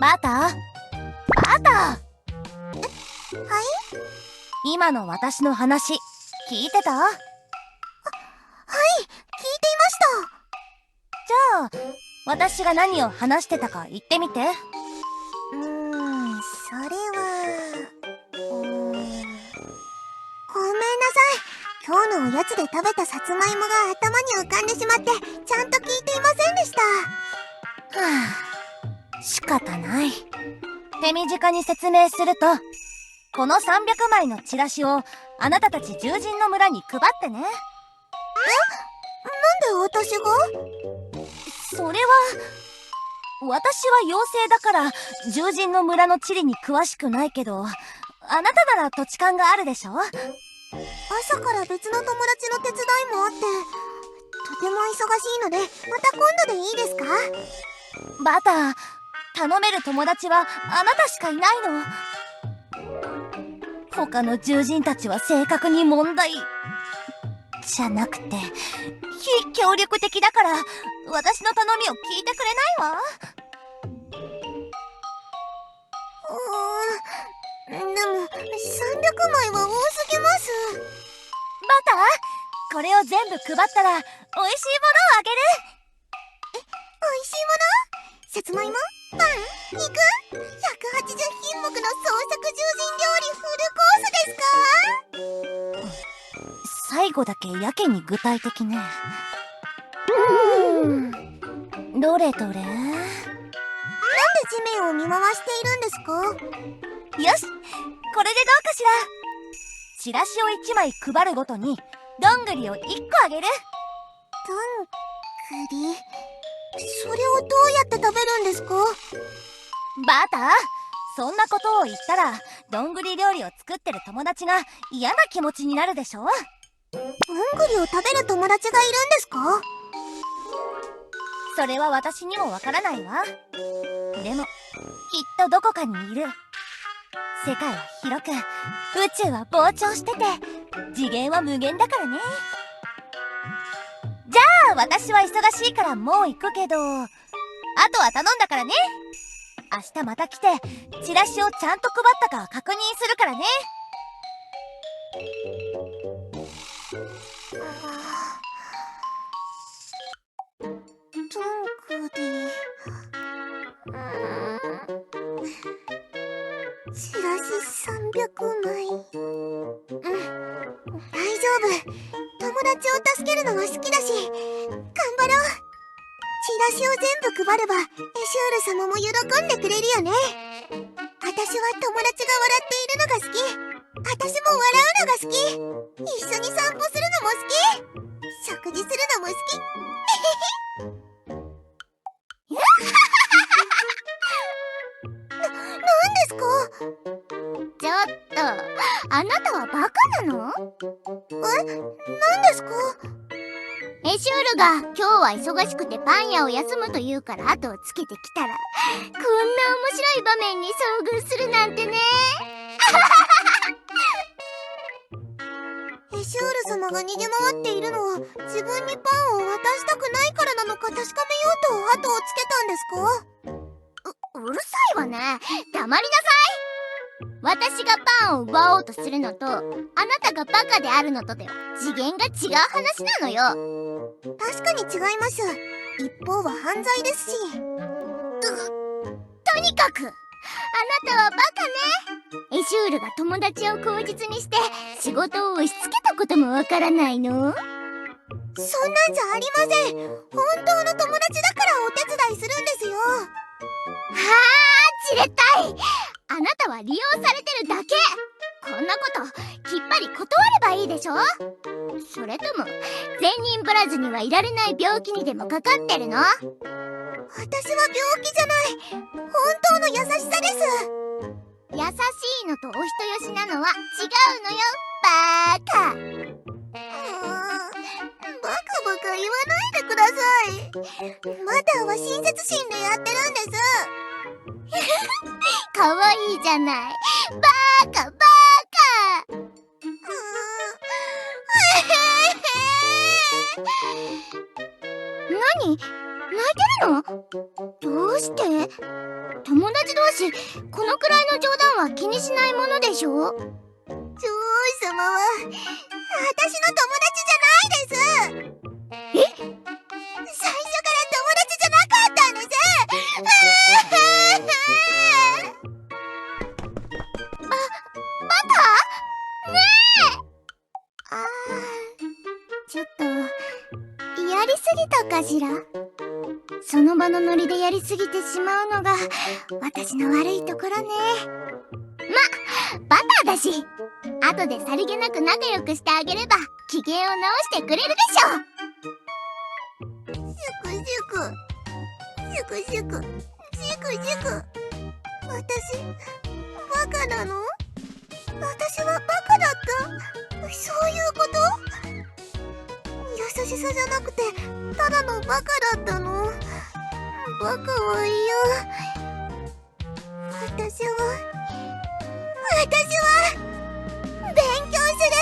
バタバタ。はい？今の私の話聞いてた？はい、聞いていじゃあ私が何を話してたか言ってみて。それはごめんなさい。今日のおやつで食べたさつまいもが頭に浮かんでしまってちゃんと聞いていませんでした。はあ、仕方ない。手短に説明すると、この300枚のチラシをあなたたち獣人の村に配ってね。なんで私が？それは、私は妖精だから獣人の村の地理に詳しくないけど、あなたなら土地勘があるでしょ？朝から別の友達の手伝いもあってとても忙しいので、また今度でいいですか？バター、頼める友達はあなたしかいないの。他の獣人たちは性格に問題じゃなくて非協力的だから、私の頼みを聞いてくれないわ。でも300枚は多すぎます。バター、これを全部配ったら美味しいものをあげる。美味しいもの？さつまいも？パン？肉？180品目の創作獣人料理フルコースですか？最後だけやけに具体的ね。どれどれ。なんで地面を見回しているんですか？よし、これでどうかしら。チラシを1枚配るごとにどんぐりを1個あげる。どんぐり？それをどうやって食べるんですか？バター、そんなことを言ったらどんぐり料理を作ってる友達が嫌な気持ちになるでしょ。どんぐりを食べる友達がいるんですか？それは私にもわからないわ。でもきっとどこかにいる。世界は広く、宇宙は膨張してて、次元は無限だからね。じゃあ私は忙しいからもう行くけど、あとは頼んだからね。明日また来てチラシをちゃんと配ったか確認するからね。どんぐり。チラシ300枚。大丈夫。友達を助けるのは好きだし、頑張ろう。チラシを全部配ればエシュール様も喜んでくれるよね。私は友達が笑っているのが好き。私も笑うのが好き。一緒に散歩するのも好き。食事するのも好き。なんですか？ちょっと、あなたはバカなの？何ですか？エシュールが今日は忙しくてパン屋を休むと言うから後をつけてきたら、こんな面白い場面に遭遇するなんてね。エシュール様が逃げ回っているのは自分にパンを渡したくないからなのか確かめようと後をつけたんですか？うるさいわね。黙りなさい。私がパンを奪おうとするのと、あなたがバカであるのとでは次元が違う話なのよ。確かに違います。一方は犯罪ですし。とにかく、あなたはバカね。エシュールが友達を口実にして仕事を押し付けたこともわからないの？そんなんじゃありません。本当の友達だからお手伝いするんですよ。じれったい。あなたは利用されてるだけ。こんなこときっぱり断ればいいでしょ。それとも善人ぶらずにはいられない病気にでもかかってるの？私は病気じゃない。本当の優しさです。優しいのとお人よしなのは違うのよ、バーカ。バカバカ言わないでください。マターは親切心でやってるんです。かわいいじゃない。バーカバーカ。何？泣いてるの？どうして？友達同士、このくらいの冗談は気にしないものでしょ？女王様は私の友達じゃないです。え？最初から友達じゃなかったんです。バタ？ねえ！ちょっとやりすぎたかしら。その場のノリでやりすぎてしまうのが私の悪いところね。バターだし、後でさりげなく仲良くしてあげれば機嫌を直してくれるでしょ。シュクシュクシュクシュクシュクシュク。私バカなの？私はバカだった？そういうこと？優しさじゃなくてただのバカだったの？バカは嫌。私は勉強する。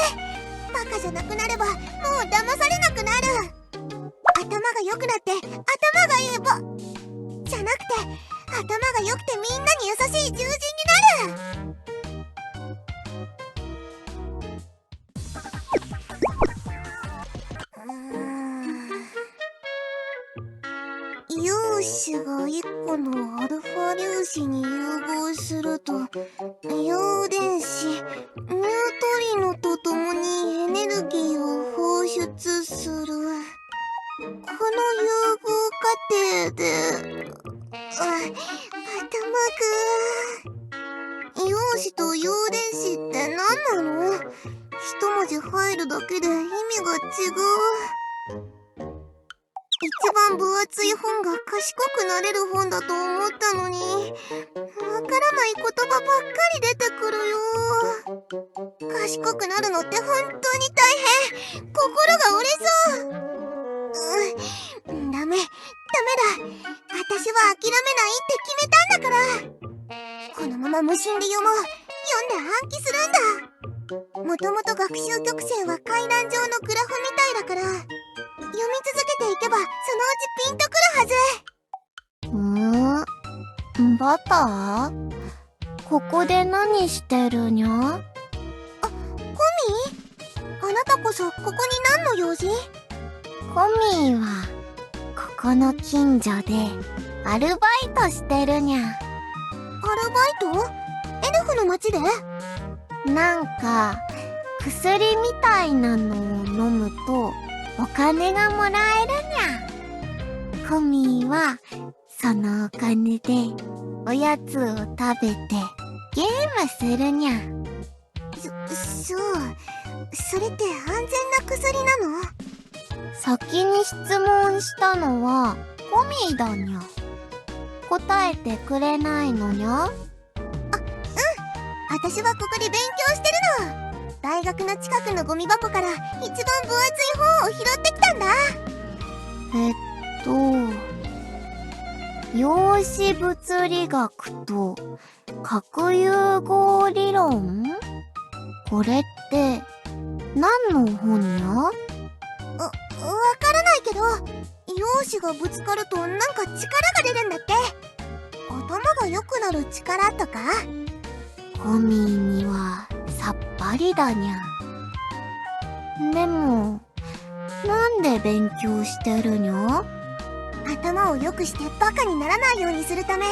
バカじゃなくなればもう騙されなくなる。頭が良くなって頭がいいじゃなくて頭が良くてみんなに優しい獣人になる。陽子が1個のアルファ粒子に融合すると陽電子ニュートリノとともにエネルギーを放出する。この融合過程で頭く陽子と陽電子って何なの？一文字入るだけで意味が違う。一番分厚い本が賢くなれる本だと思ったのに、わからない言葉ばっかり出てくるよ。賢くなるのって本当に大変。心が折れそう。ダメだ。私は諦めないって決めたんだから。このまま無心で読もう。読んで暗記するんだ。もともと学習曲線は階段状のグラフみたいだから、読み続けていけばそのうちピンとくるはず。バター？ここで何してるにゃ？コミ？あなたこそここに何の用事？コミーはここの近所でアルバイトしてるにゃ。アルバイト？エルフの町で？なんか薬みたいなのを飲むとお金がもらえるにゃ。コミーはそのお金でおやつを食べてゲームするにゃ。そう。それって安全な薬なの？先に質問したのはコミーだにゃ。答えてくれないのにゃ？私はここで勉強してるの。大学の近くのゴミ箱から一番分厚い本を拾ってきたんだ。陽子物理学と核融合理論？これって何の本にゃ？わからないけど、陽子がぶつかるとなんか力が出るんだって。頭が良くなる力とか？コミーにはさっぱりだにゃ。でもなんで勉強してるにゃ？頭を良くしてバカにならないようにするため。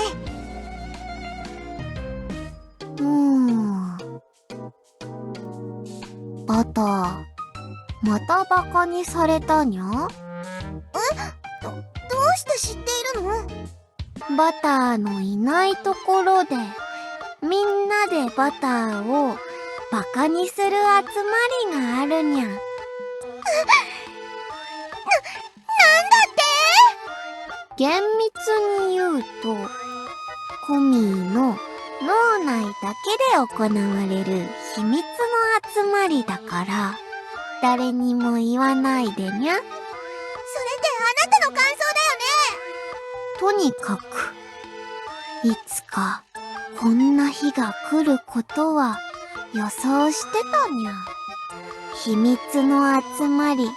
バター、またバカにされたにゃ？どうして知っているの？バターのいないところでみんなでバターをバカにする集まりがあるにゃ。なんだって？厳密に言うと、コミーの脳内だけで行われる秘密の集まりだから、誰にも言わないでにゃ。それってあなたの感想とにかく、いつかこんな日が来ることは予想してたにゃ。秘密の集まり、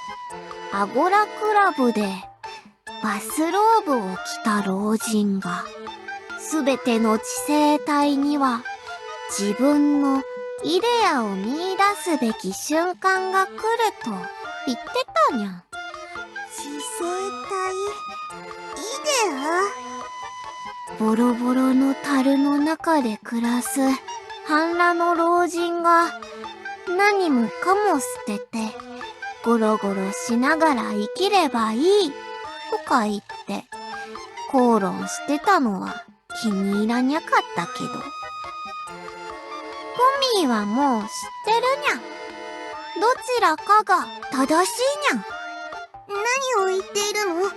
アゴラクラブでバスローブを着た老人が、すべての知性体には自分のイデアを見出すべき瞬間が来ると言ってたにゃ。知性体、イデア？ボロボロの樽の中で暮らす半裸の老人が何もかも捨ててゴロゴロしながら生きればいいとか言って口論してたのは気に入らにゃかったけど、トミーはもう知ってるにゃ。どちらかが正しいにゃ。何を言っているの？コ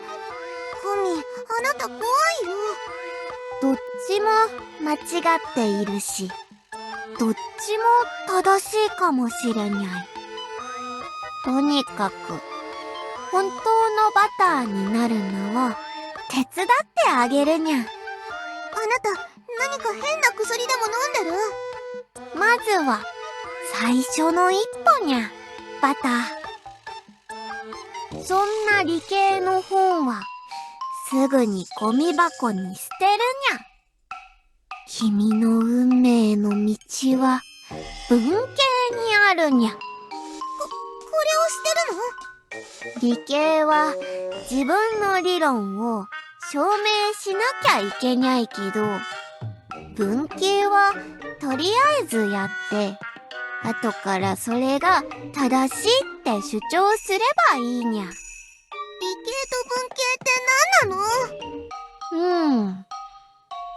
ミ、あなた怖いよ。どっちも間違っているし、どっちも正しいかもしれにゃい。とにかく、本当のバターになるのを手伝ってあげるにゃ。あなた、何か変な薬でも飲んでる？まずは、最初の一歩にゃ、バター。そんな理系の本は、すぐにゴミ箱に捨てるにゃ。君の運命の道は、文系にあるにゃ。これを捨てるの？理系は、自分の理論を証明しなきゃいけないけど、文系はとりあえずやって、後からそれが正しいって主張すればいいにゃ。理系と文系って何なの？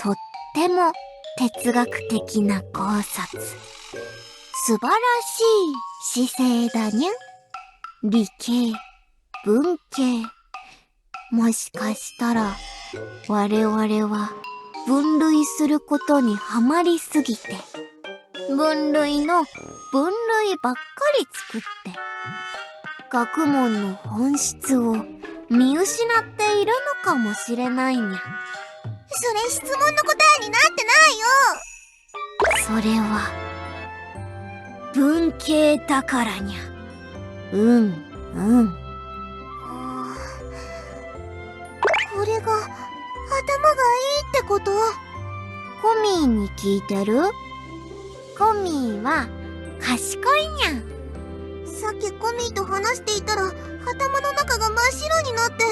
とっても哲学的な考察。素晴らしい姿勢だにゃ。理系、文系。もしかしたら我々は分類することにはまりすぎて、分類の分類ばっかり作って、学問の本質を見失っているのかもしれないにゃ。それ質問の答えになってないよ。それは、文系だからにゃ。これが、頭がいいってこと？コミーに聞いてる？コミーは、賢いにゃ。さっきコミーと話していたら、頭の中が真っ白になって、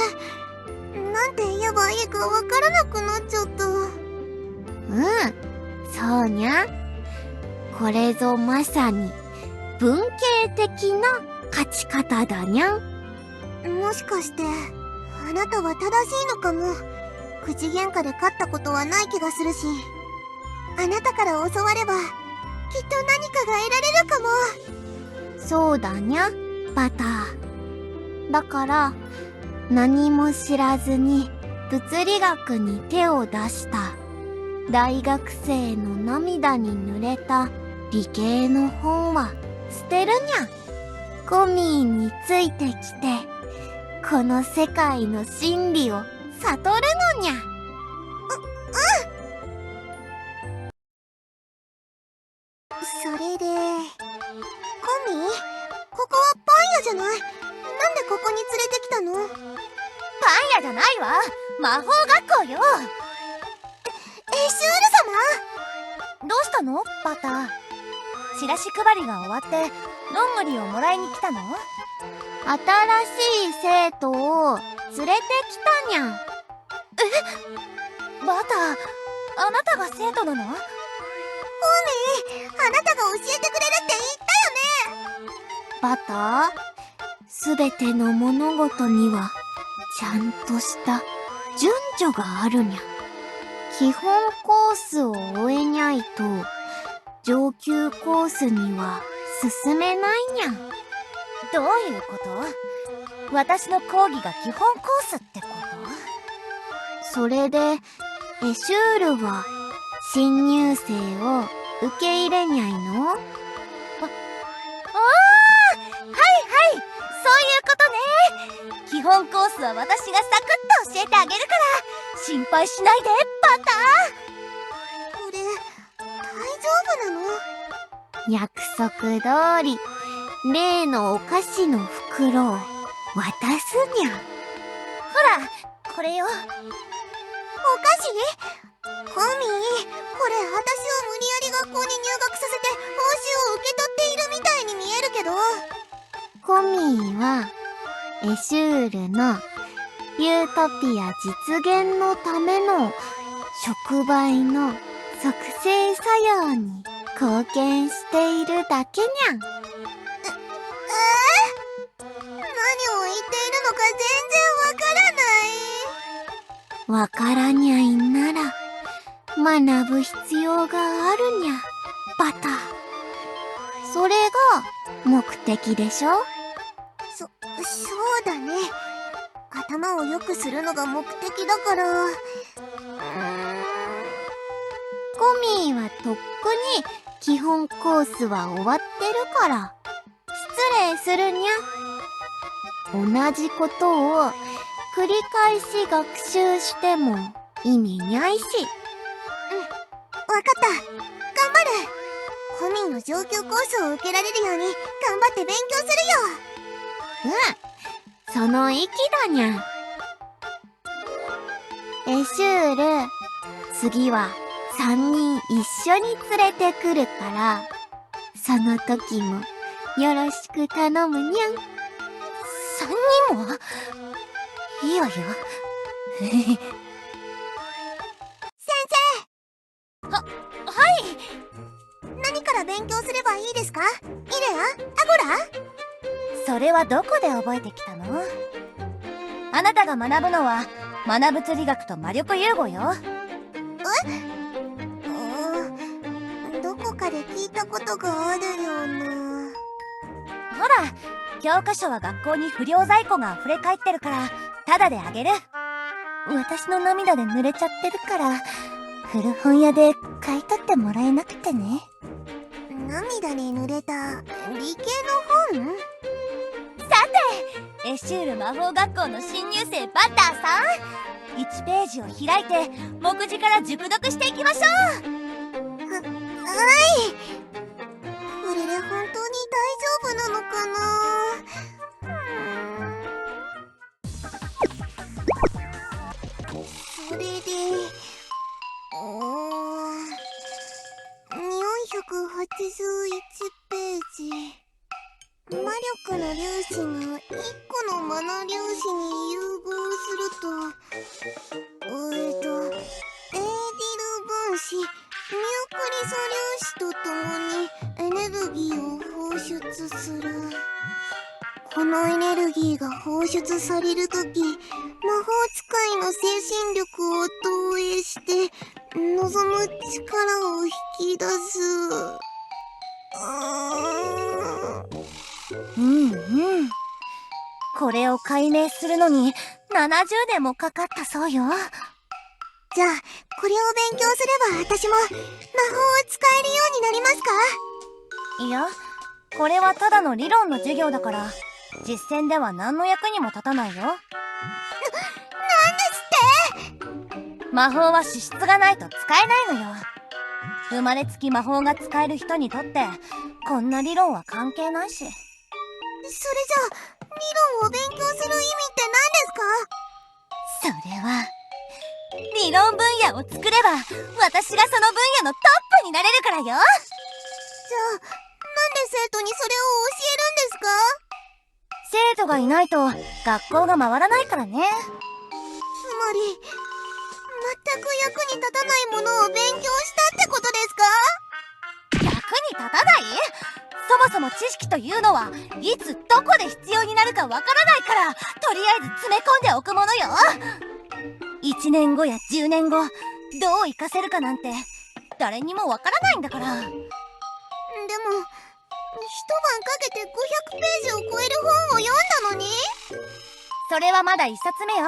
なんて言えばいいかわからなくなっちゃった。そうにゃ。これぞまさに、文系的な勝ち方だにゃん。もしかして、あなたは正しいのかも。口喧嘩で勝ったことはない気がするし、あなたから教われば、きっと何かが得られるかも。そうだにゃ、バター。だから、何も知らずに物理学に手を出した大学生の涙に濡れた理系の本は捨てるにゃ。コミーについてきて、この世界の真理を悟るのにゃ。それで、コミー、ここはパン屋じゃない？なんでここに連れてきたの？パン屋じゃないわ。魔法学校よ。エシュール様？どうしたの？バター。チラシ配りが終わって、どんぐりをもらいに来たの？新しい生徒を連れてきたにゃ。バター、あなたが生徒なの？コミー、あなたが教えてくれるって言ったよね。バター、すべての物事にはちゃんとした順序があるにゃ。基本コースを終えにゃいと上級コースには進めないにゃ。どういうこと？私の講義が基本コースってこと？それでエシュールは新入生を受け入れにゃいの？はいはい、そういうことね。基本コースは私がサクッと教えてあげるから心配しないで、バター。これ大丈夫なの？約束通り例のお菓子の袋を渡すにゃ。ほら、これよ。お菓子？コミー、これ私を無理やり学校に入学させて報酬を受け取っているみたいに見えるけど。コミーはエシュールのユートピア実現のための触媒の促成作用に貢献しているだけにゃん。何を言っているのか全然わからない。わからにゃいなら学ぶ必要があるにゃ、バタ。それが目的でしょ？そうだね。頭を良くするのが目的だから。コミーはとっくに基本コースは終わってるから、失礼するにゃ。同じことを繰り返し学習しても意味ないし。わかった。頑張る。コミーの上級コースを受けられるように頑張って勉強するよ。その意気だにゃ。エシュール、次は3人一緒に連れてくるから、その時もよろしく頼むにゃん。3人も？いいわよ。何から勉強すればいいですか？イレア？アゴラ？それはどこで覚えてきたの？あなたが学ぶのは学物理学と魔力融合よ。どこかで聞いたことがあるような。ほら、教科書は学校に不良在庫が溢れ返ってるからタダであげる。私の涙で濡れちゃってるから古本屋で買い取ってもらえなくてね。涙に濡れた理系の本？エシュール魔法学校の新入生バッターさん、1ページを開いて目次から熟読していきましょう。はい。これで本当に大丈夫なのかな？それで481ページ。魔力の粒子が1個のマナ粒子に融合すると、エーディル分子、ミュークリ素粒子とともにエネルギーを放出する。このエネルギーが放出されるとき、魔法使いの精神力を投影して望む力を引き出す。これを解明するのに70年もかかったそうよ。じゃあ、これを勉強すれば私も魔法を使えるようになりますか？いや、これはただの理論の授業だから実践では何の役にも立たないよ。なんですって？魔法は資質がないと使えないのよ。生まれつき魔法が使える人にとってこんな理論は関係ないし。それじゃあ、理論を勉強する意味って何ですか？それは理論分野を作れば私がその分野のトップになれるからよ。じゃあ、なんで生徒にそれを教生徒がいないと学校が回らないからね。えるんですか？つまり、全く役に立たないものを勉強したってことですか？役に立たない？そもそも知識というのはいつどこで必要になるかわからないからとりあえず詰め込んでおくものよ。1年後や10年後どう活かせるかなんて誰にもわからないんだから。でも、一晩かけて500ページを超える本を読んだのに？それはまだ1冊目よ。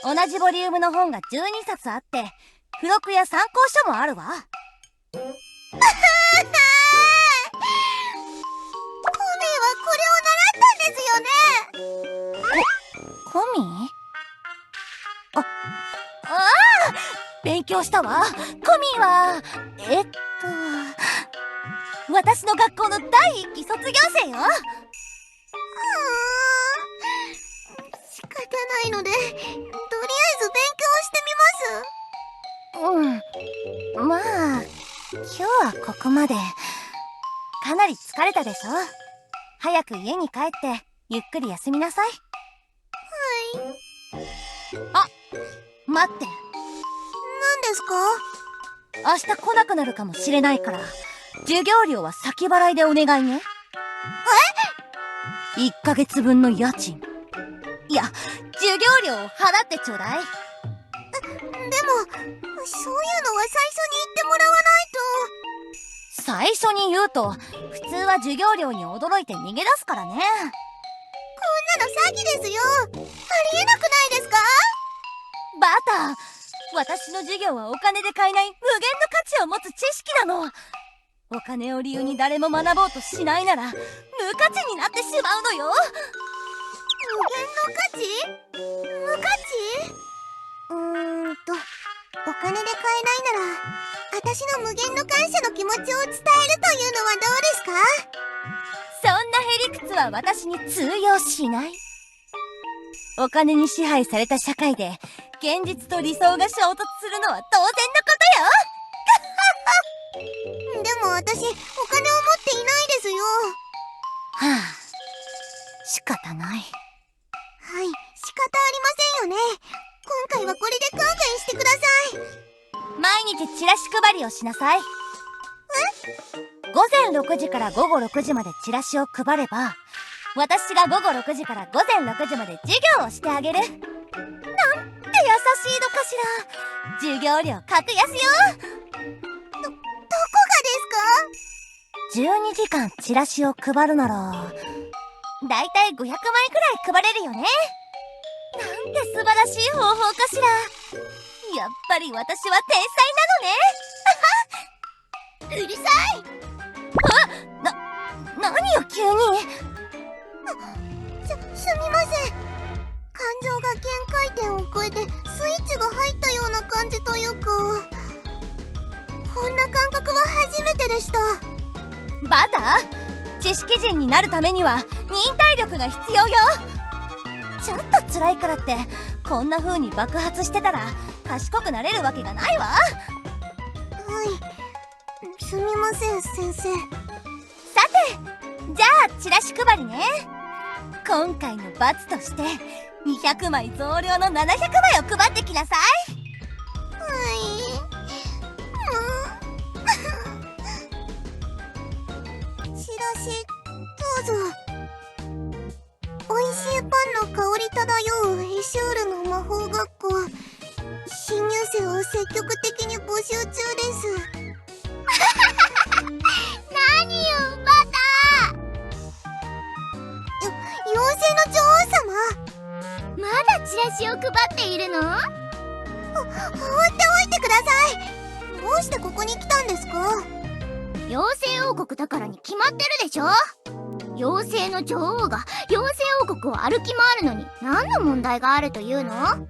同じボリュームの本が12冊あって付録や参考書もあるわ。コミーはこれを習ったんですよね？コミー？勉強したわ。コミーは私の学校の第1期卒業生よ。仕方ないので、とりあまあ今日はここまで。かなり疲れたでしょ。早く家に帰ってゆっくり休みなさい。あ、待って。何ですか？明日来なくなるかもしれないから授業料は先払いでお願いね。1ヶ月分の家賃、いや授業料を払ってちょうだい。でもそういうのは最初に言ってもらわないと。最初に言うと普通は授業料に驚いて逃げ出すからね。こんなの詐欺ですよ。ありえなくないですか？バタ、私の授業はお金で買えない無限の価値を持つ知識なの。お金を理由に誰も学ぼうとしないなら無価値になってしまうのよ。無限の価値？無価値？お金で買えないなら私の無限の感謝の気持ちを伝えるというのはどうですか？そんなへりくつは私に通用しない。お金に支配された社会で現実と理想が衝突するのは当然のことよ。でも私お金を持っていないですよ。はあ、仕方ない。はい、仕方ありませんよね。今回はこれで勘弁してください。毎日チラシ配りをしなさい。午前6時から午後6時までチラシを配れば私が午後6時から午前6時まで授業をしてあげる。なんて優しいのかしら。授業料格安よ。どこがですか？12時間チラシを配るならだいたい500枚くらい配れるよね。なんて素晴らしい方法かしら。やっぱり私は天才なのね。うるさい。何よ急に。すみません。感情が限界点を超えてスイッチが入ったような感じというか、こんな感覚は初めてでした。バタ、知識人になるためには忍耐力が必要よ。ちょっと辛いからってこんな風に爆発してたら賢くなれるわけがないわ。はい、すみません先生。さて、じゃあチラシ配りね。今回の罰として200枚増量の700枚を配ってきなさい。チラシどうぞ。美味しいパンの香り漂うエシュールの魔法学校、新入生を積極的に募集中です。何よバ妖精の女王様、タ。まだチラシを配っているの？放っておいてください。どうしてここに来たんですか？妖精王国だからに決まってるでしょ。妖精の女王が妖精王国を歩き回るのに何の問題があるというの？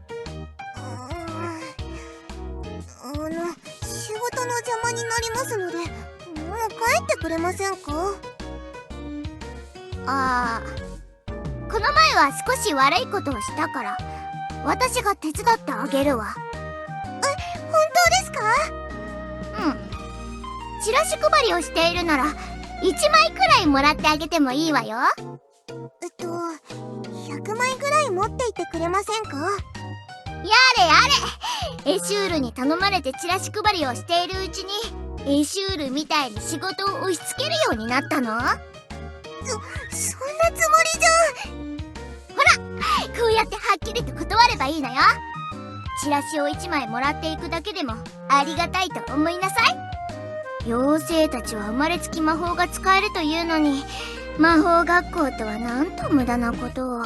仕事の邪魔になりますので、もう帰ってくれませんか？この前は少し悪いことをしたから私が手伝ってあげるわ。本当ですか？うん。チラシ配りをしているなら1枚くらいもらってあげてもいいわよ。100枚ぐらい持っていてくれませんか？やれやれ。エシュールに頼まれてチラシ配りをしているうちにエシュールみたいに仕事を押し付けるようになったの？そんなつもりじゃ。こうやってはっきりと断ればいいのよ。チラシを1枚もらっていくだけでもありがたいと思いなさい。妖精たちは生まれつき魔法が使えるというのに魔法学校とはなんと無駄なことを。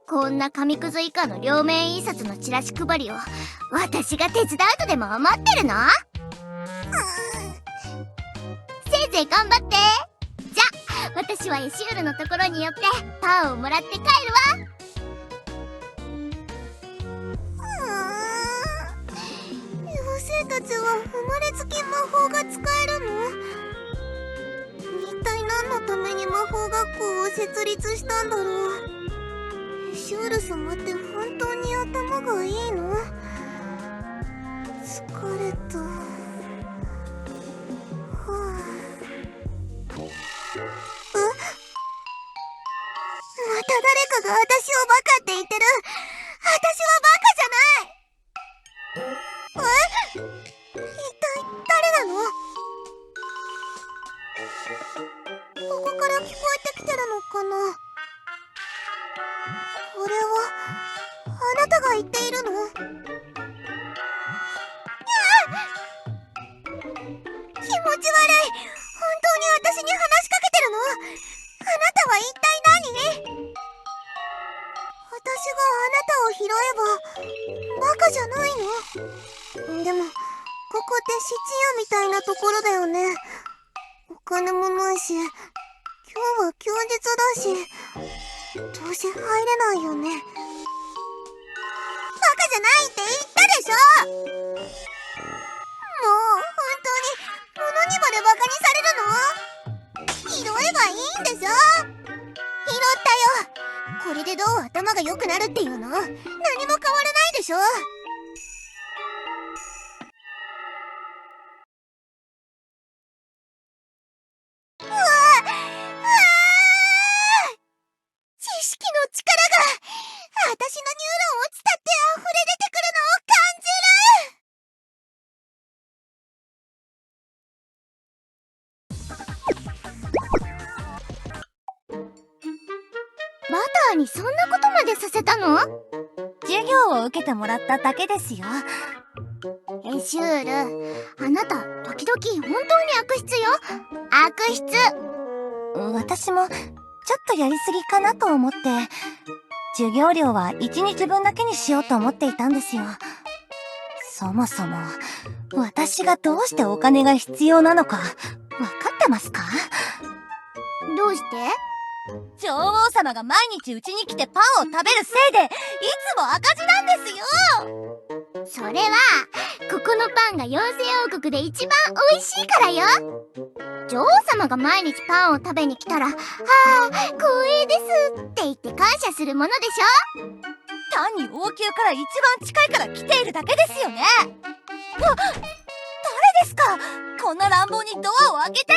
こんな紙くず以下の両面印刷のチラシ配りを私が手伝うとでも思ってるの？せいぜい頑張って。じゃあ私はエシュールのところに寄ってパンをもらって帰るわ。妖精たちは生まれつき魔法が使えるの？一体何のために魔法学校を設立したんだろう。シュール様って本当に頭がいいの？使疲れた。また誰かが私をバカって言ってる。私はバカじゃない。一体誰なの？ここから聞こえてきてるのかな？これはあなたが言っているの？気持ち悪い。本当に私に話しかけてるの？あなたは一体何？私があなたを拾えばバカじゃないの？でもここって質屋みたいなところだよね。お金もないし、今日は休日だし、どうせ入れないよね。バカじゃないって言ったでしょ。もう本当に物にまでバカにされるの？拾えばいいんでしょ。拾ったよ。これでどう頭が良くなるっていうの？何も変わらないでしょ。知識の力が私のニューロンを伝って溢れ出てくるのを感じる。バターにそんなことまでさせたの？授業を受けてもらっただけですよ。エシュール、あなた時々本当に悪質よ。悪質。私もちょっとやりすぎかなと思って、授業料は1日分だけにしようと思っていたんですよ。そもそも私がどうしてお金が必要なのか分かってますか？どうして？女王様が毎日うちに来てパンを食べるせいでいつも赤字なんですよ。それはここのパンが妖精王国で一番美味しいからよ。女王様が毎日パンを食べに来たら、光栄ですって言って感謝するものでしょ。単に王宮から一番近いから来ているだけですよね。誰ですか？こんな乱暴にドアを開けて。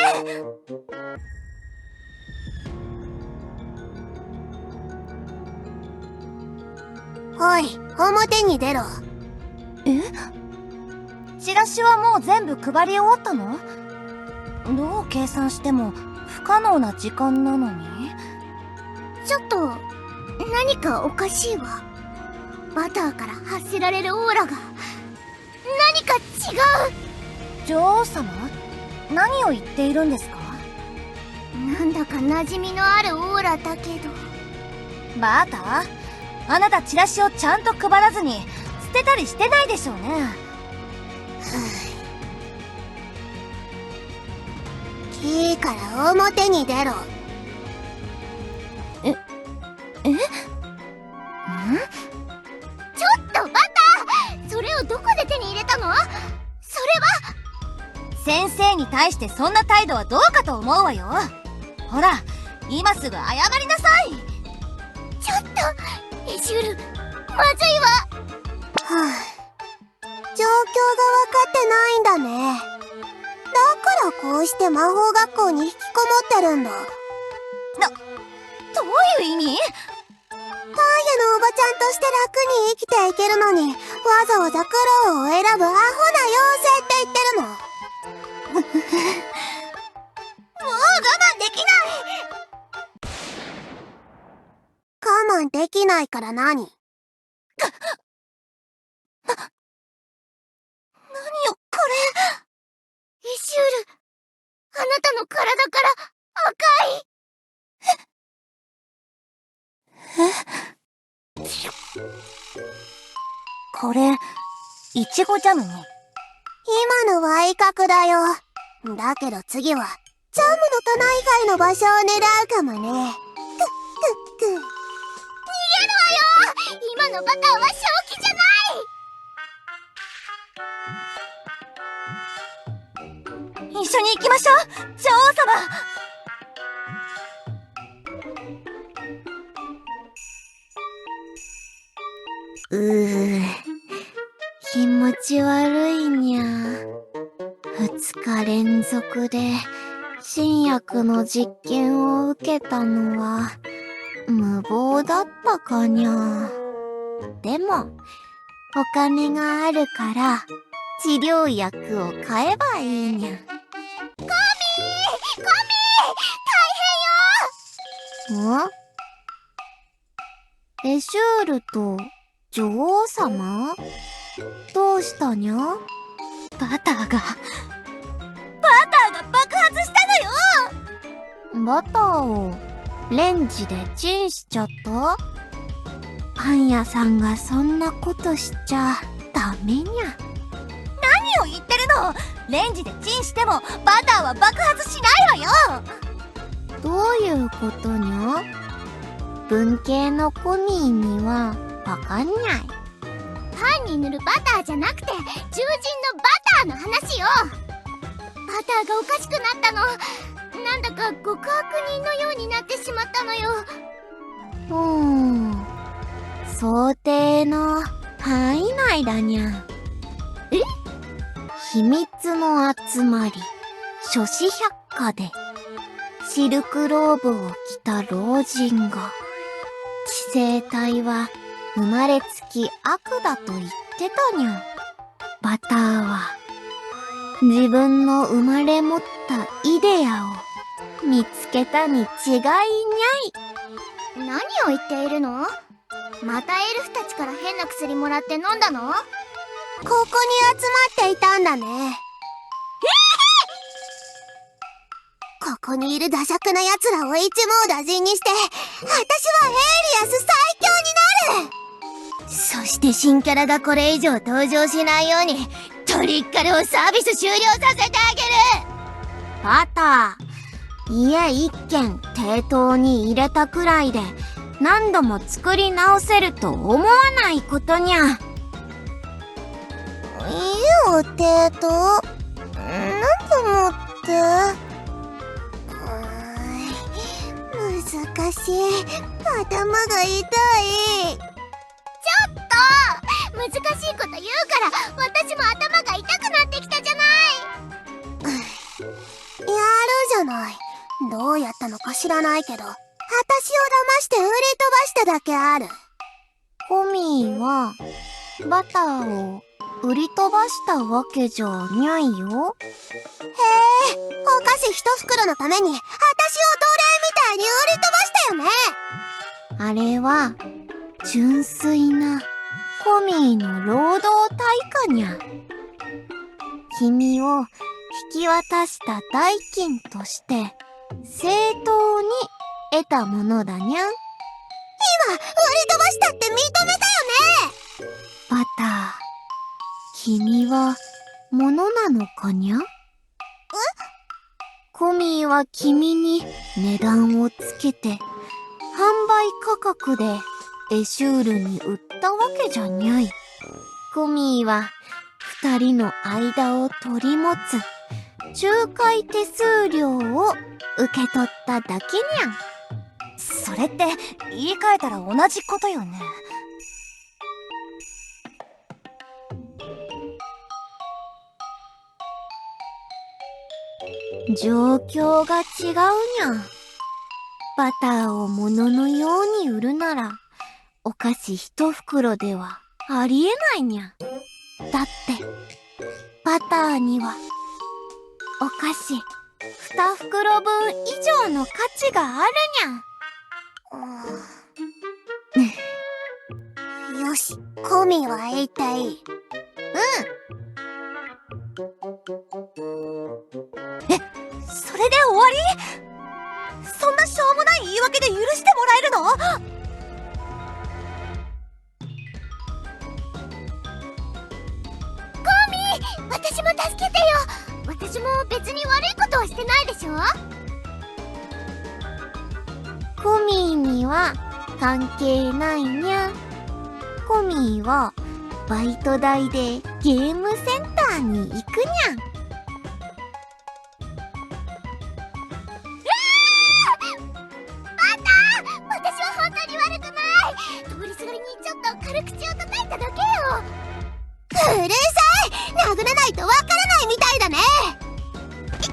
おい、表に出ろ。え？チラシはもう全部配り終わったの？どう計算しても不可能な時間なのに。ちょっと何かおかしいわ。バターから発せられるオーラが何か違う。女王様？何を言っているんですか？なんだか馴染みのあるオーラだけど。バター？あなたチラシをちゃんと配らずに捨てたりしてないでしょうね。いいから表に出ろ。え？ちょっとバター！それをどこで手に入れたの？それは先生に対してそんな態度はどうかと思うわよ。ほら、今すぐ謝りなさい。ちょっとエシュール、まずいわ。状況が分かってないんだね。だからこうして魔法学校に引きこもってるんだ。どういう意味？パン屋のおばちゃんとして楽に生きていけるのに、わざわざ苦労を選ぶアホな妖精って言ってるの。もう我慢できない。我慢できないから何？何よこエシュール、あなたの体から赤い。これ、いちごジャムね。今のは威嚇だよ。だけど次は、ジャムの棚以外の場所を狙うかもね。逃げるわよ。今のバターは正気じゃない。一緒に行きましょう、女王様。秘気持ち悪いにゃ。2日連続で新薬の実験を受けたのは無謀だったかにゃ。でもお金があるから治療薬を買えばいいにゃ。ん？エシュールと女王様？どうしたにゃ？バターが爆発したのよ。バターをレンジでチンしちゃった？パン屋さんがそんなことしちゃダメにゃ。何を言ってるの。レンジでチンしてもバターは爆発しないわよ。どういうことにゃ？文系のコミーにはわかんない。パンに塗るバターじゃなくて獣人のバターの話よ。バターがおかしくなったの。なんだか極悪人のようになってしまったのよ。想定の範囲内だにゃ。え？秘密の集まり諸子百科でシルクローブを着た老人が知性体は生まれつき悪だと言ってたにゃ。バターは自分の生まれ持ったイデアを見つけたに違いにゃい。何を言っているの？またエルフたちから変な薬もらって飲んだの？ここに集まっていたんだね。ここにいる惰弱な奴らを一網打尽にして、私はエイリアス最強になる。そして新キャラがこれ以上登場しないようにトリッカルをサービス終了させてあげる。バター、家一軒抵当に入れたくらいで何度も作り直せると思わないことにゃ。家を抵当？何度もって難しい。頭が痛い。難しいこと言うから私も頭が痛くなってきたじゃない。やるじゃない。どうやったのか知らないけど、私を騙して売り飛ばしただけある。コミーはバターを売り飛ばしたわけじゃにゃいよ。へえ、お菓子一袋のために私を奴隷みたいに売り飛ばしたよね。あれは純粋なコミーの労働対価にゃ。君を引き渡した代金として正当に得たものだにゃ。今売り飛ばしたって認めたよね。バター、君は物なのかにゃ？コミーは君に値段をつけて販売価格でエシュールに売ったわけじゃにゃい。コミーは二人の間を取り持つ仲介手数料を受け取っただけにゃ。それって言い換えたら同じことよね。状況が違うにゃ。バターを物のように売るならお菓子一袋ではありえないにゃ。だってバターにはお菓子2袋分以上の価値があるにゃ。よし、コミーは言いたい。それで終わり？そんなしょうもない言い訳で許してもらえるの？私も助けてよ。私も別に悪いことはしてないでしょ。コミーには関係ないにゃ。コミーはバイト代でゲームセンターに行くにゃ。私は本当に悪くない。通りすがりにちょっと軽口を叩いただけよ。うるさい。殴らないとわからないみたいだね。ど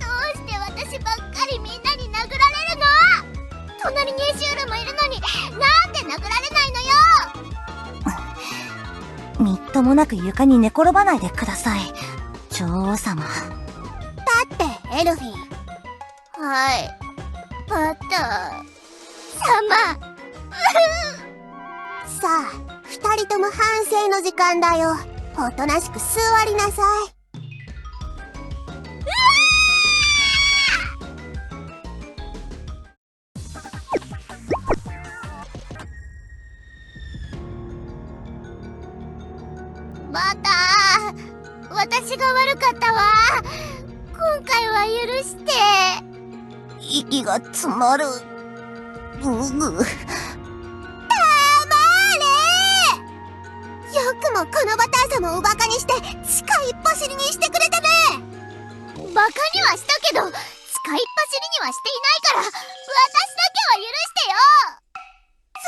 うして私ばっかりみんなに殴られるの？隣にエシュールもいるのになんで殴られないのよ。みっともなく床に寝転ばないでください、女王様。だってエルフィン、はい、バター様。さあ二人とも反省の時間だよ。おとなしく座りなさい。バター、私が悪かったわ。今回は許して。息が詰まる。よくもこのバター様をバカにして地下一走りにしてくれたね。バカにはしたけど、使いっ走りにはしていないから、私だけは許してよ。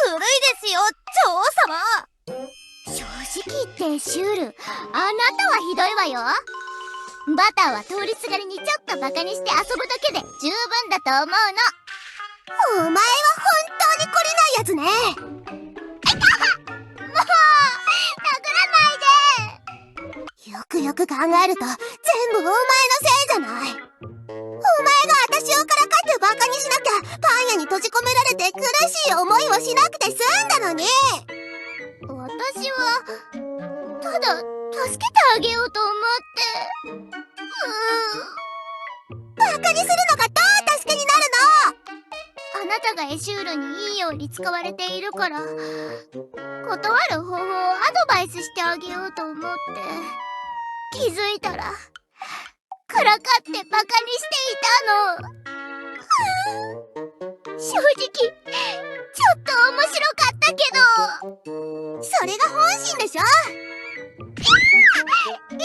ずるいですよ、女王様。正直言ってシュール、あなたはひどいわよ。バターは通りすがりにちょっとバカにして遊ぶだけで十分だと思うの。お前は本当に懲りないやつね。もう殴らないで。よくよく考えると全部お前のせいじゃない。お前が私をからかってバカにしなきゃパン屋に閉じ込められて苦しい思いをしなくて済んだのに。私はただ助けてあげようと思って。バカにするのがどう助けになるあなたがエシュールにいいように使われているから、断る方法をアドバイスしてあげようと思って。気づいたらからかってバカにしていたの。正直ちょっと面白かったけど。の。それが本心でしょ。痛い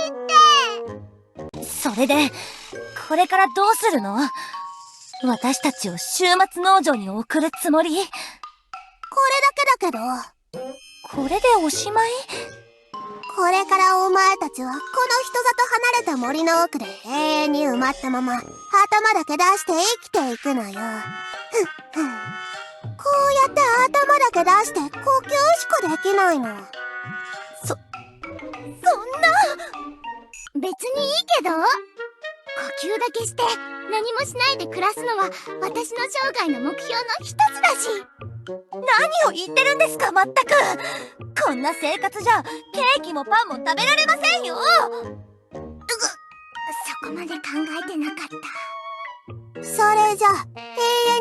って。それでこれからどうするの？私たちを終末農場に送るつもり？これだけだけど、これでおしまい？これからお前たちはこの人里離れた森の奥で永遠に埋まったまま頭だけ出して生きていくのよ。こうやって頭だけ出して呼吸しかできないの。そんな。別にいいけど、呼吸だけして何もしないで暮らすのは私の生涯の目標の一つだし。何を言ってるんですか、まったく。こんな生活じゃケーキもパンも食べられませんよ。そこまで考えてなかった。それじゃ永遠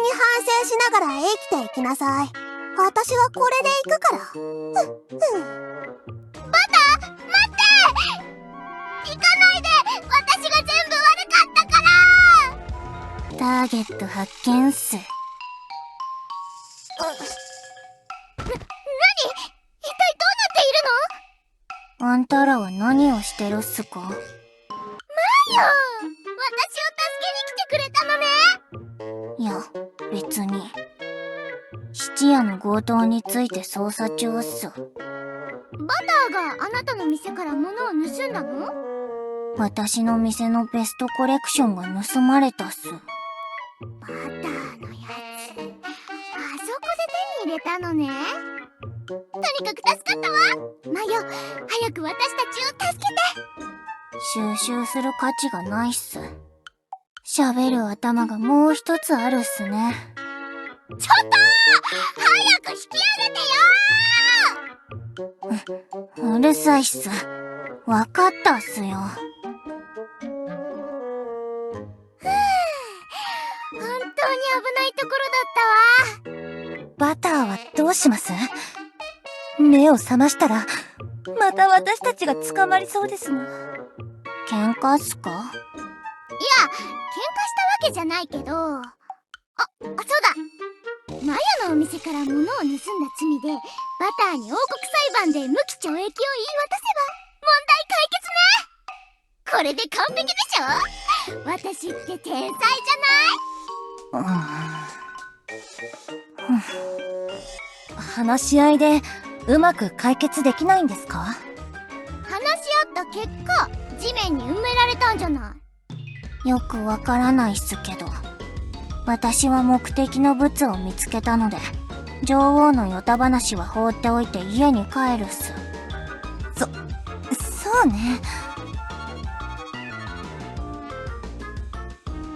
に反省しながら生きていきなさい。私はこれで行くから。バター、待って！行かないで！私が全部悪かったから！ターゲット発見っす。何？一体どうなっているの？あんたらは何をしてるっすか？マヨ！私を助けに来てくれたのね！いや、別に。質屋の強盗について捜査中っす。バターがあなたの店から物を盗んだの？私の店のベストコレクションが盗まれたっす。バターのやつ、あそこで手に入れたのね。とにかく助かったわ。マヨ、早く私たちを助けて。収集する価値がないっす。喋る頭がもう一つあるっすね。ちょっと！早く引き上げてよ！うるさいっす。わかったっすよ。本当に危ないところだったわ。バターはどうします？目を覚ましたらまた私たちが捕まりそうですが。喧嘩っすか？いや、喧嘩したわけじゃないけど。そうだ、マヤのお店から物を盗んだ罪でバターに王国裁判で無期懲役を言い渡せば問題解決ね。これで完璧でしょ？私って天才じゃない？話し合いでうまく解決できないんですか？合った結果地面に埋められたんじゃない。よくわからないっすけど、私は目的のブツを見つけたので、女王のヨタ話は放っておいて家に帰るっす。そうね。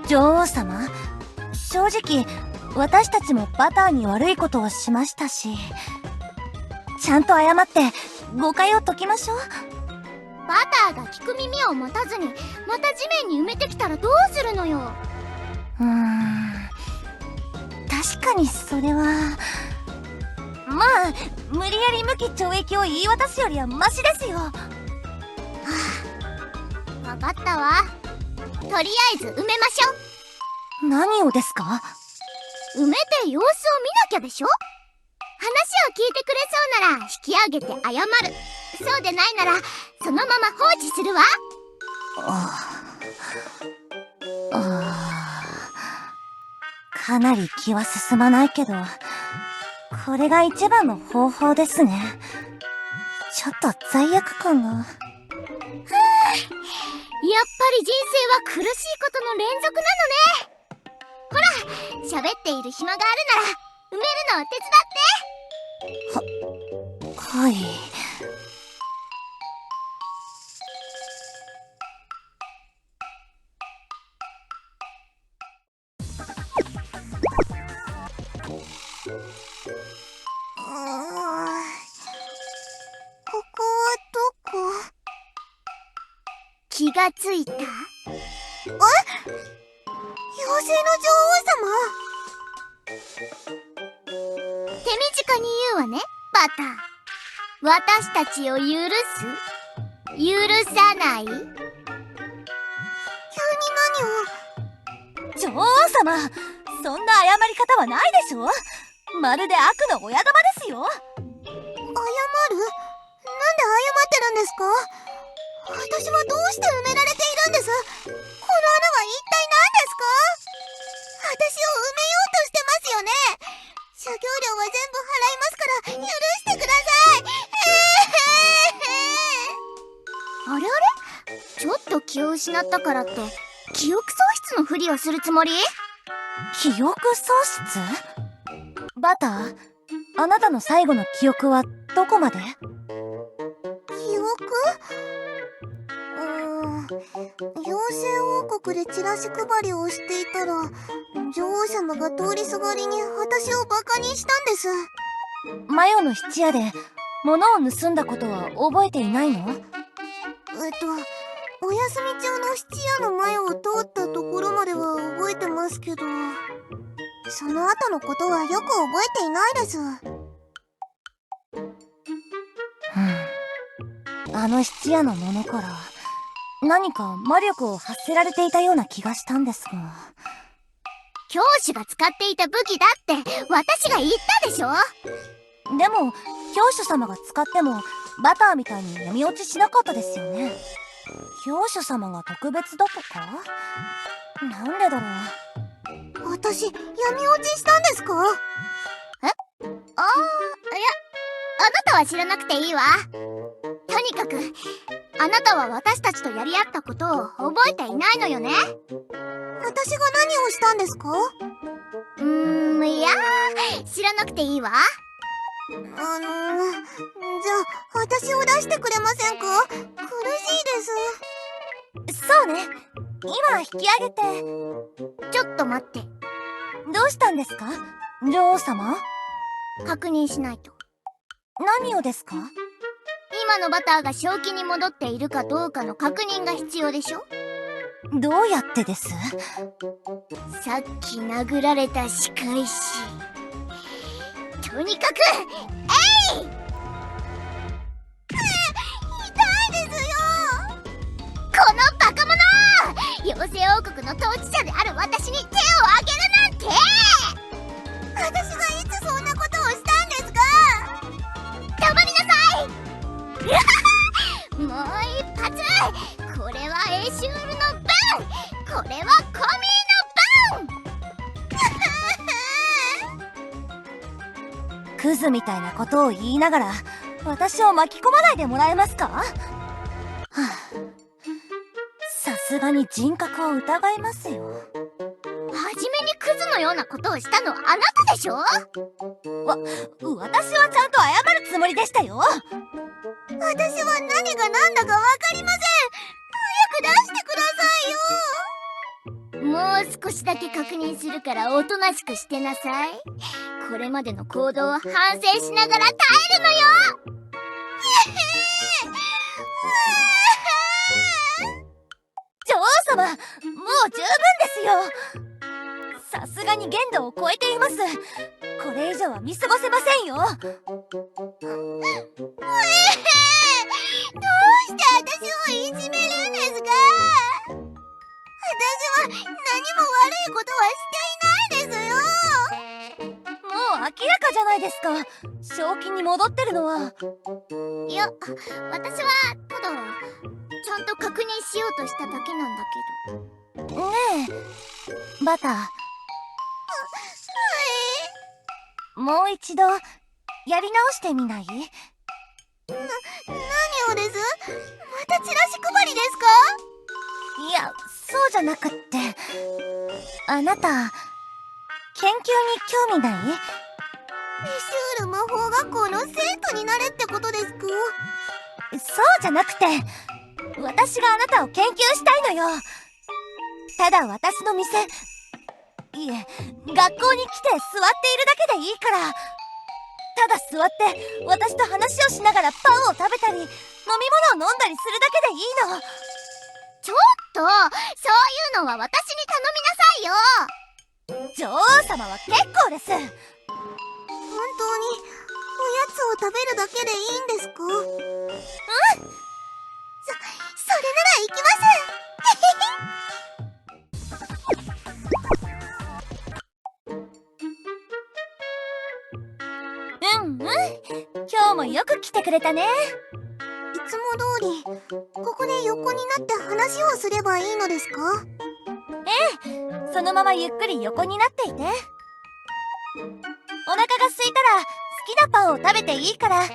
女王様、正直私たちもバターに悪いことをしましたし、ちゃんと謝って誤解を解きましょう。バターが聞く耳を持たずにまた地面に埋めてきたらどうするのよ。確かにそれはまあ、無理やり無期懲役を言い渡すよりはマシですよ。わかったわ。とりあえず埋めましょ何をですか？う。埋めて様子を見なきゃでしょ。話を聞いてくれそうなら引き上げて謝る。そうでないならそのまま放置するわ。かなり気は進まないけど、これが一番の方法ですね。ちょっと罪悪感が。やっぱり人生は苦しいことの連続なのね。ほら、喋っている暇があるなら埋めるのを手伝って。はい。ここはどこ？気がついた？妖精の女王様。手短に言うわね、バター。私たちを許す？許さない？急に何を？女王様、そんな謝り方はないでしょ。まるで悪の親玉ですよ。謝る？なんで謝ってるんですか？私はどうして埋められているんです？この穴は一体何ですか？私を埋めようとしてますよね。授業料は全部払いますから許してください。あれあれ？ちょっと気を失ったからって記憶喪失のふりをするつもり？記憶喪失？バター、あなたの最後の記憶はどこまで？記憶？妖精王国でチラシ配りをしていたら、女王様が通りすがりに私をバカにしたんです。マヨの質屋で物を盗んだことは覚えていないの？お休み中の質屋の前を通ったところまでは覚えてますけど、その後のことはよく覚えていないです。あの質屋のものから何か魔力を発せられていたような気がしたんですが。教師が使っていた武器だって私が言ったでしょ。でも教主様が使ってもバターみたいに闇落ちしなかったですよね。教主様が特別だとか？なんでだろう。私、闇落ちしたんですか？いや、あなたは知らなくていいわ。とにかくあなたは私たちとやり合ったことを覚えていないのよね。私が何をしたんですか？いや知らなくていいわ。じゃあ私を出してくれませんか？苦しいです。そうね、今引き上げて。ちょっと待って。どうしたんですか、女王様？確認しないと。何をですか？今のバターが正気に戻っているかどうかの確認が必要でしょ。どうやってです？さっき殴られた仕返し。とにかく痛いですよ。このバカ者！妖精王国の統治者である私に手を挙げるなんて！私がいつそんなことをしたんですか？黙りなさい！もう一発！これはエシュールの番！これはコミーの番！クズみたいなことを言いながら私を巻き込まないでもらえますか？さすがに人格を疑いますよ。初めにクズのようなことをしたのはあなたでしょ。私はちゃんと謝るつもりでしたよ。私は何が何だかわかりません。早く出してくださいよ。もう少しだけ確認するからおとなしくしてなさい。これまでの行動を反省しながら耐えるのよ。女王様、もう十分ですよ。さすがに限度を超えています。これ以上は見過ごせませんよ。どうして私をいじめるんですか？私は何も悪いことはしていないですよ。もう明らかじゃないですか。正気に戻ってるのは。いや、私はただちゃんと確認しようとしただけなんだけど。ねえ、バター。もう一度やり直してみない？何をです？またチラシ配りですか？いや、そうじゃなくって、あなた研究に興味ない？リシュール魔法学校の生徒になれってことですか？そうじゃなくて、私があなたを研究したいのよ。ただ私の店、いえ、学校に来て座っているだけでいいから、ただ座って私と話をしながらパンを食べたり飲み物を飲んだりするだけでいいの。ちょっと、そういうのは私に頼みなさいよ。女王様は結構です。本当におやつを食べるだけでいいんですか？それなら行きます今日もよく来てくれたね。いつも通りここで横になって話をすればいいのですか？そのままゆっくり横になっていて。お腹が空いたら好きなパンを食べていいから。はい。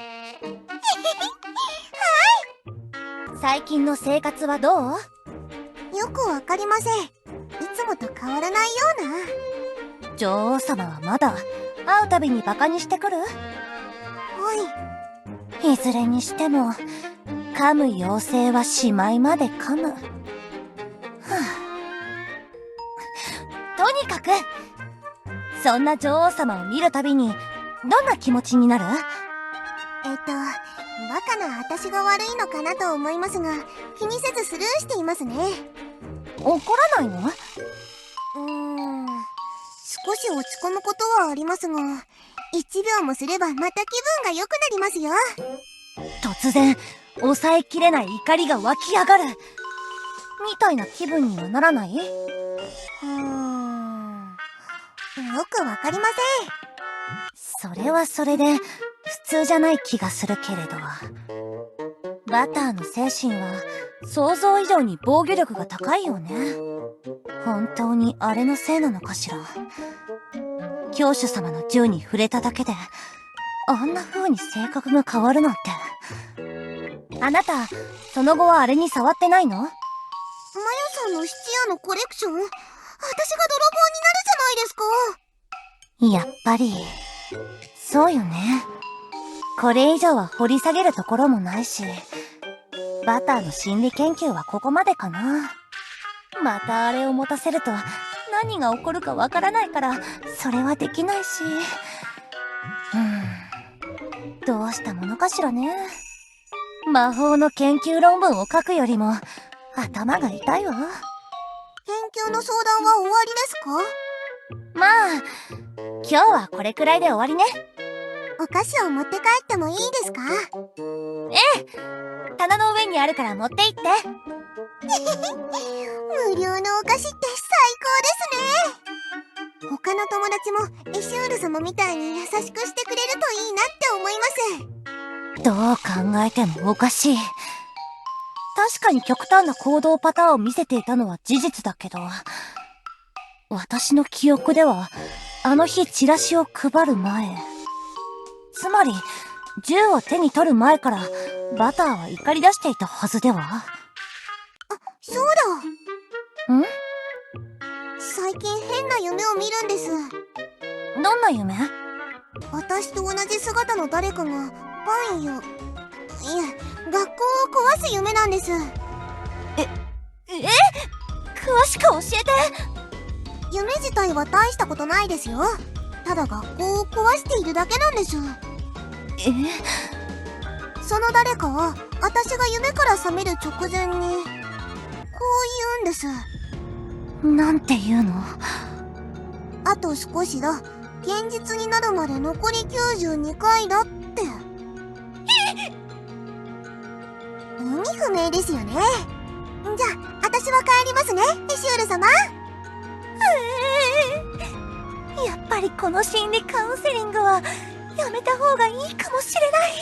最近の生活はどう？よくわかりません。いつもと変わらないような。女王様はまだ会うたびにバカにしてくる？はい。いずれにしても噛む妖精はしまいまで噛む。とにかくそんな女王様を見るたびにどんな気持ちになる？バカな私が悪いのかなと思いますが、気にせずスルーしていますね。怒らないの？少し落ち込むことはありますが、1秒もすればまた気分が良くなりますよ。突然抑えきれない怒りが湧き上がるみたいな気分にはならない？よくわかりまそれはそれで普通じゃない気がするけれど。バターの精神は想像以上に防御力が高いよね。本当にあれのせいなのかしら。教主様の銃に触れただけであんな風に性格が変わるなんて。あなたその後はあれに触ってないの？せん。マヨさんの質屋のコレクション、私が泥棒になるじゃないですか。やっぱりそうよね。これ以上は掘り下げるところもないし、バターの心理研究はここまでかな。またあれを持たせると何が起こるかわからないから、それはできないし。どうしたものかしらね。魔法の研究論文を書くよりも頭が痛いわ。研究の相談は終わりですか？まあ今日はこれくらいで終わりね。お菓子を持って帰ってもいいですか？棚の上にあるから持って行って。無料のお菓子って最高ですね。他の友達もエシュール様みたいに優しくしてくれるといいなって思います。どう考えてもおかしい。確かに極端な行動パターンを見せていたのは事実だけど、私の記憶ではあの日チラシを配る前、つまり銃を手に取る前からバターは怒り出していたはずでは？そうだ。ん？最近変な夢を見るんです。どんな夢？私と同じ姿の誰かがパンや、いえ、学校を壊す夢なんです。詳しく教えて。夢自体は大したことないですよ。ただ学校を壊しているだけなんです。その誰かは私が夢から覚める直前にこう言うんです。なんて言うの？あと少しだ、現実になるまで残り92回だって。意味不明ですよね。じゃあ私は帰りますね、エシュール様。やっぱりこの心理カウンセリングはやめた方がいいかもしれない。